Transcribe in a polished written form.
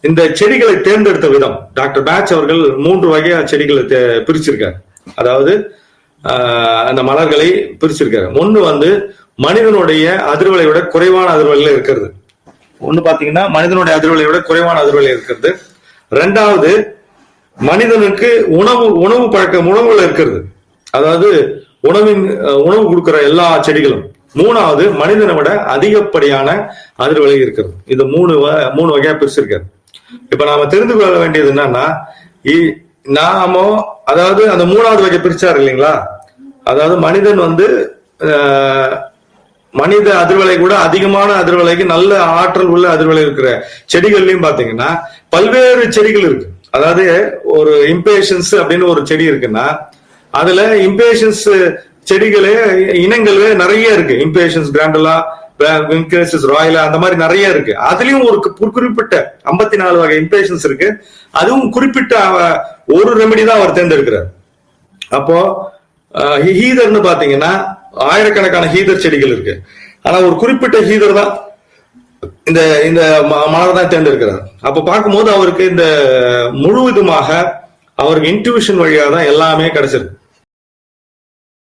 இந்த செடிகளை தேர்ந்தெடுத்த விதம் டாக்டர் பேட்ச் அவர்கள் 3 வகையா செடிகளை பிரிச்சிருக்காரு. அதாவது அந்த மலர்களை பிரிச்சிருக்காரு. ஒண்ணு வந்து மனிதனுடைய அதிர்வலை விட குறைவான அதிர்வலையில இருக்கிறது. ஒண்ணு பாத்தீங்கன்னா மனிதனுடைய அதிர்வலை விட குறைவான அதிர்வலை இருக்கிறது. ரெண்டாவது மனிதனுக்கு உணவு பழக்கம் உணவுல இருக்கிறது. அதாவது உணவு கொடுக்கிற எல்லா செடிகளும். மூணாவது மனிதனை விட அதிகப்படியான அதிர்வலை இருக்கிறது. இது மூணு வகையா பிரிச்சிருக்காரு. இப்ப நாம தெரிந்து கொள்ள வேண்டியது என்னன்னா, அதாவது அந்த 3வது வகை பிரிச்சாரு இல்லைங்களா, அதாவது மனிதன் வந்து மனித அதிர்வலை கூட அதிகமான அதிர்வலைக்கு நல்ல ஆற்றல் உள்ள அதிர்வலை இருக்கிற செடிகள்லயும் பாத்தீங்கன்னா பல்வேறு செடிகள் இருக்கு. அதாவது ஒரு இம்பேஷன்ஸ் அப்படின்னு ஒரு செடி இருக்குன்னா அதுல இம்பேஷன்ஸ் செடிகளே இனங்களே நிறைய இருக்கு. இம்பேஷன்ஸ் கிராண்டுலா, விங்கேசஸ் ராயலா, அந்த மாதிரி நிறைய இருக்கு. அதுலயும் ஒரு குறிப்பிட்ட 54 வகை இம்பேஷன்ஸ் இருக்கு. அதுவும் குறிப்பிட்ட ஒரு ரெமெடி தான் அவர் தேர்ந்தெடுக்கிறார். அப்போ ஹீதர்னு பாத்தீங்கன்னா ஆயிரக்கணக்கான ஹீதர் செடிகள் இருக்கு. ஆனா ஒரு குறிப்பிட்ட ஹீதர் தான் இந்த மலர் தான் தேர்ந்தெடுக்கிறார். அப்ப பார்க்கும்போது அவருக்கு இந்த முழுவதுமாக அவருக்கு இன்ட்யூஷன் வழியா தான் எல்லாமே கிடைச்சிருக்கு.